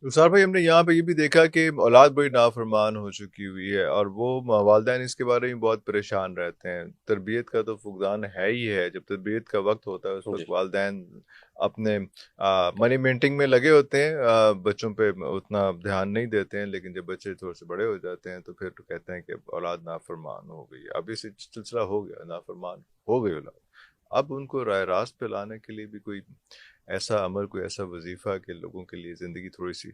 तुषार भाई, हमने यहाँ पे ये भी देखा कि औलाद बड़ी नाफरमान हो चुकी हुई है और वो वालिदैन इसके बारे में बहुत परेशान रहते हैं। तरबियत का तो फुकदान है ही है। जब तरबियत का वक्त होता है उस वक्त जी। वालिदैन अपने मनी मेंटिंग में लगे होते हैं, बच्चों पे उतना ध्यान नहीं देते हैं। लेकिन जब बच्चे थोड़े से बड़े हो जाते हैं तो फिर तो कहते हैं कि औलाद नाफरमान हो गई। अब इस सिलसिला हो गया, नाफरमान हो गई औलाद। अब उनको राय रास्त पे लाने के लिए भी कोई ऐसा अमल, कोई ऐसा वजीफा कि लोगों के लिए ज़िंदगी थोड़ी सी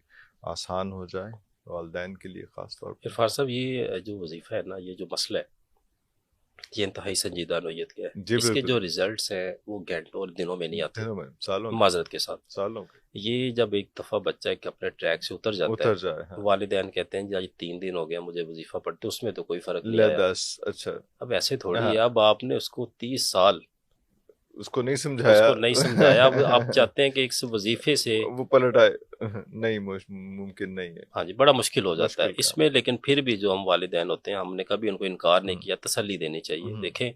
आसान हो जाए, वालदैन के लिए ख़ास तौर पे। इरफान साहब, ये जो वजीफ़ा है ना, ये जो मसला है, ये इंतहाई संजीदा नोयत का है। जी इसके बिल्कुल। जो रिजल्ट्स हैं वो घंटों और दिनों में नहीं आते, दिनों में, सालों के, माजरत के साथ। सालों के ये जब एक दफ़ा बच्चा एक अपने ट्रैक से उतर जाता है उतर जाए। तो हाँ, वालिदैन कहते हैं जी आज 3 दिन हो गया मुझे वजीफ़ा पढ़ते, उसमें तो कोई फ़र्क नहीं ले आया। 10, अच्छा। अब ऐसे थोड़ी हाँ, है, अब आपने उसको 30 साल उसको नहीं समझाया। उसको नहीं समझाया, अब आप चाहते हैं कि इस वजीफे से। वो पलट आए। नहीं, मुमकिन नहीं है। हाँ जी, बड़ा मुश्किल हो जाता है मुश्किल काम इसमें। लेकिन फिर भी जो हम वालिदैन होते हैं, हमने कभी उनको इनकार नहीं है। किया, तसल्ली देनी चाहिए। हम्म, देखें,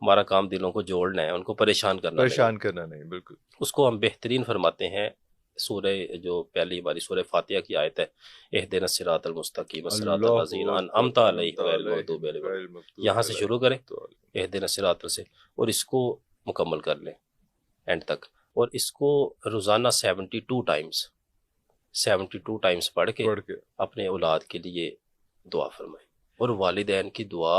हमारा काम दिलों को जोड़ना है, उनको परेशान करना नहीं है। परेशान करना नहीं, बिल्कुल। उसको हम बेहतरीन फरमाते हैं। सूरह जो पहली हमारी सूरह फातिहा की आयत है, इहदिना सिरातल मुस्तकीम सिरातल अल्लाह लज़ीना अकबर, अनअमता अनअमता अलैहिम गैरिल अलैहिम मग़दूबि अलैहिम वला। गैरिल यहाँ मग़दूबि से अलैहिम शुरू करें, वलद्दालिन। इहदिना सिरातल से, और इसको मुकम्मल कर लें एंड तक। और इसको रोज़ाना 72 टाइम्स, 72 टाइम्स पढ़ के पढ़ के अपने औलाद के लिए दुआ फरमाएं। और वालिदैन की दुआ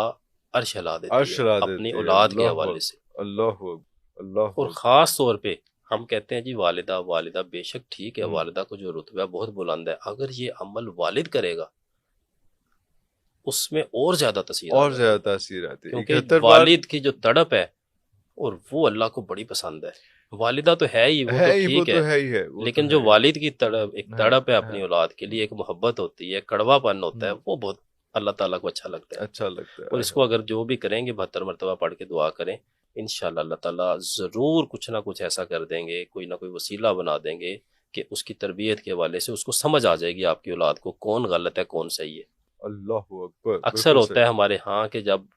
अर्श हिला देती अर्श है ला अपनी देती है। औलाद के अल्लाह हवाले अकबर, से। अल्लाह अकबर, अल्लाह और अकबर। ख़ास तौर पे हम कहते हैं जी, वालिदा वालिदा बेशक ठीक है, हम्म, वालिदा को जो रुतबा बहुत बुलंद है, अगर ये अमल वालिद करेगा उसमें और ज़्यादा तसीर आ और जाती ज्यादा है। तासीर आती है। क्योंकि 71 बार वालिद की जो तड़प है, और वो अल्लाह को बड़ी पसंद है। वालिदा तो है ही, वो है तो ही, वो ठीक तो है। है ही है, वो तो लेकिन जो है ही वालिद की तड़प, एक है। तड़प है है। अपनी औलाद के लिए, एक मोहब्बत होती है, कड़वापन होता है, हम्म, वो बहुत अल्लाह ताला को अच्छा लगता है। अच्छा लगता और है। इसको अगर जो भी करेंगे 72 मरतबा पढ़ के दुआ करें, इंशाल्लाह अल्लाह ताला ज़रूर कुछ ना कुछ ऐसा कर देंगे, कोई ना कोई वसीला बना देंगे कि उसकी तरबियत के हवाले से उसको समझ आ जाएगी आपकी औलाद को कौन गलत है कौन सही है। अल्लाह अकबर, अक्सर बिल्कुल होता सही। है हमारे यहाँ कि जब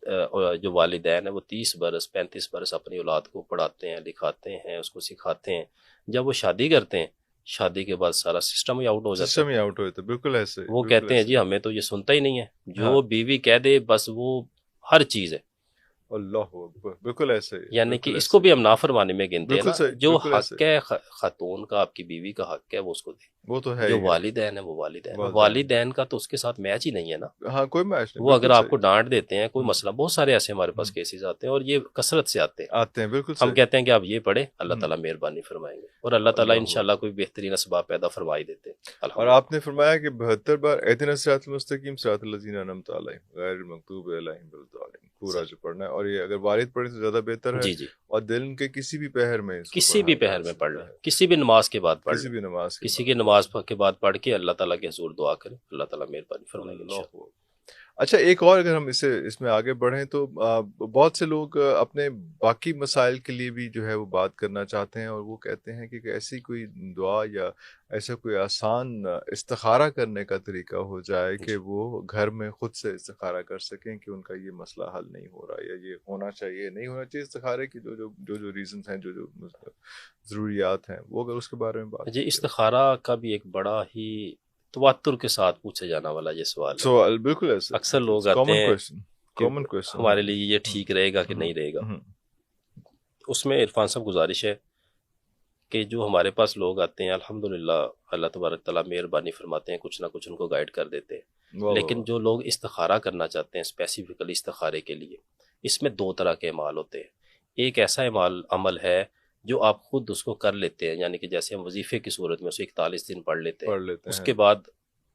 जो वालिदैन है वो 30 बरस 35 बरस अपनी औलाद को पढ़ाते हैं, लिखाते हैं, उसको सिखाते हैं। जब वो शादी करते हैं, शादी के बाद सारा सिस्टम ही आउट हो जाता है। सिस्टम ही आउट होता है, बिल्कुल ऐसे, वो बिल्कुल कहते हैं ऐसे। जी हमें तो ये सुनता ही नहीं है, हाँ, जो बीवी कह दे बस वो हर चीज़ है। अल्लाह अकबर, बिल्कुल ऐसे, यानी कि बिल्कुल इसको ऐसे। भी हम नाफरमानी में गिनते हैं बिल्कुल ना। सही, जो बिल्कुल ऐसे। हक है खातून का, आपकी बीवी का हक है, वो उसको दे। वो तो है जो ही है। वालिदैन है वो वालिदैन है, वालदैन। वालिदैन का तो उसके साथ मैच ही नहीं है ना। हाँ, कोई मैच नहीं, वो अगर बिल्कुल सही। आपको डांट देते हैं, कोई हम्म, मसला, बहुत सारे ऐसे हमारे पास हम्म, केसेस आते हैं और ये कसरत से आते हैं। आते हैं, बिल्कुल हम सही। कहते हैं कि आप ये पढ़े, अल्लाह हम्म, ताला मेहरबानी फरमाएंगे, और अल्लाह ताला अल्लाह इंशाल्लाह अकबर। कोई बेहतरीन असबाब पैदा फरमा ही देते हैं। और अल्हम्दुलिल्लाह। आपने फरमाया कि 72 बार एहदिना सिरातल मुस्तकीम सिरातल लज़ीना अनअमता अलैहिम गैरिल मग़दूबि अलैहिम वलद्दालिन पूरा सही। जो पढ़ना है। और ये अगर वालिद पढ़े तो ज़्यादा बेहतर है। जी जी। और दिन के किसी भी पहर में इसको किसी पढ़ा भी जा पहर में पढ़ सकता लें, है, किसी भी नमाज के बाद पढ़ किसी लें। भी नमाज के किसी बाद की पढ़ नमाज लें। के बाद पढ़ के अल्लाह ताला के हजूर दुआ करें, अल्लाह ताला मेहरबानी फरमाएंगे अल्लाह इंशाल्लाह। अकबर। अच्छा, एक और अगर हम इसे इसमें आगे बढ़ें तो बहुत से लोग अपने बाकी मसाइल के लिए भी जो है वो बात करना चाहते हैं। और वो कहते हैं कि ऐसी कोई दुआ या ऐसा कोई आसान इस्तिखारा करने का तरीका हो जाए कि जी। वो घर में खुद से इस्तिखारा कर सकें कि उनका ये मसला हल नहीं हो रहा, या ये होना चाहिए नहीं होना चाहिए। इस्तिखारे की जो रीजंस हैं, जो ज़रूरियात हैं, वो अगर उसके बारे में बात जी, की जाए। इस्तिखारा का भी एक बड़ा ही तवत्तुर के साथ पूछे जाने वाला ये सवाल है। सवाल बिल्कुल ऐसे, अक्सर बिल्कुल लोग आते कॉमन हैं क्वेश्चन, कि कॉमन क्वेश्चन। हमारे हाँ। लिए ये ठीक रहेगा कि हम्म, नहीं रहेगा। हम्म, उसमें इरफान साहब गुजारिश है कि जो हमारे पास लोग आते हैं, अल्हम्दुलिल्लाह, अल्लाह तबारक ताला मेहरबानी फरमाते हैं, कुछ ना कुछ उनको गाइड कर देते हैं। वाह वाह लेकिन वाह। जो लोग इस्तिखारा करना चाहते हैं, स्पेसिफिकली इस्तिखारे के लिए, इसमें दो तरह के अमाल होते हैं। एक ऐसा अमल है जो आप खुद उसको कर लेते हैं, यानी कि जैसे हम वजीफे की सूरत में उसे 41 दिन पढ़ लेते हैं, पढ़ लेते हैं, उसके बाद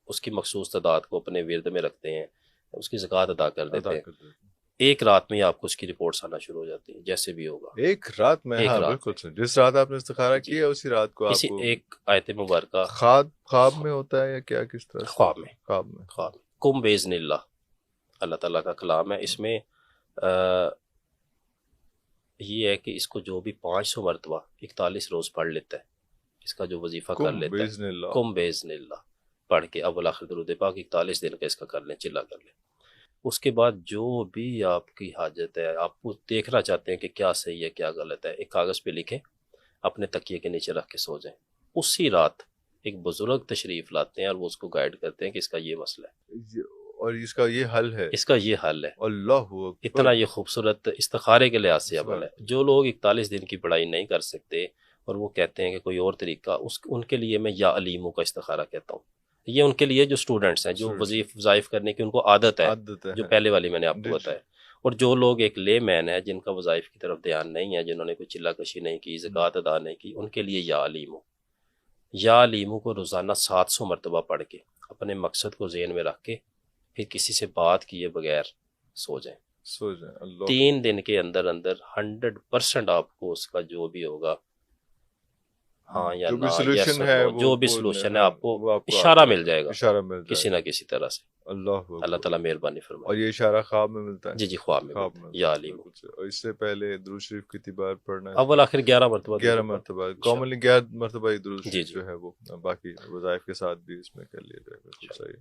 उसकी मखसूस तादाद को अपने विरद में रखते हैं, उसकी ज़कात अदा कर देते अदा हैं। कर देते एक रात में ही आपको उसकी रिपोर्ट्स आना शुरू हो जाती हैं, जैसे भी होगा। हैं। एक रात में, एक हाँ रात बिल्कुल में। सर, जिस रात आपने इस्तिखारा जी। किया उसी रात को किसी आपको एक आयत मुबारका, ख्वाब में होता है या क्या, किस तरह से ख्वाब होता है? में, ख्वाब में। ख्वाब में कुम बेज़निल्लाह, अल्लाह ताला का कलाम है। इसमें ये है कि इसको जो भी 500 मरतबा 41 रोज़ पढ़ लेता है, इसका जो वजीफ़ा कर कुम लेता है, बिइज़निल्लाह। कुम बेज़निल्लाह पढ़ के अव्वल आखिर दुरूद पाक 41 दिन का इसका कर लें, चिल्ला कर लें। उसके बाद जो भी आपकी हाजत है, आप वो देखना चाहते हैं कि क्या सही है क्या गलत है, एक कागज़ पे लिखें, अपने तकिए के नीचे रख के सो जाएं। उसी रात ایک بزرگ تشریف لاتے ہیں اور وہ اس کو گائیڈ کرتے ہیں کہ اس کا یہ مسئلہ ہے، اور اس کا یہ حل ہے. اس کا یہ حل ہے. اللہ اکبر. اتنا یہ خوبصورت استخارے کے لحاظ سے عمل ہے. جو لوگ 41 دن کی پڑھائی نہیں کر سکتے اور وہ کہتے ہیں کہ کوئی اور طریقہ، ان کے لیے میں یا علیموں کا استخارہ کہتا ہوں. یہ ان کے لیے جو اسٹوڈنٹس ہیں، جو وظائف کرنے کی ان کو عادت ہے، جو پہلے والی میں نے آپ کو بتایا. اور جو لوگ ایک لے مین ہے، جن کا وظائف کی طرف دھیان نہیں ہے، جنہوں نے کوئی چلہ کشی نہیں کی، زکوٰۃ ادا نہیں کی، ان کے لیے یا علیموں. یا علیموں کو روزانہ 700 مرتبہ پڑھ کے اپنے مقصد کو ذہن میں رکھ کے پھر کسی سے بات کیے بغیر سو جائیں. 3 دن کے اندر 100% آپ کو اس کا جو بھی ہوگا، ہاں یا نہ، یس اور نو، جو بھی سلوشن ہے آپ کو اشارہ مل جائے گا کسی نہ کسی طرح سے. اللہ تعالیٰ مہربانی فرمائے. اور یہ اشارہ خواب میں ملتا ہے؟ جی خواب میں ملتا ہے یا علیم. اور اس سے پہلے درود شریف کتنی بار پڑھنا ہے؟ اول آخر 11 مرتبہ. 11 مرتبہ کامنلی 11 مرتبہ ہی درود شریف جو ہے وہ باقی وظائف کے ساتھ بھی اس میں کر لیا جائے گا. صحیح.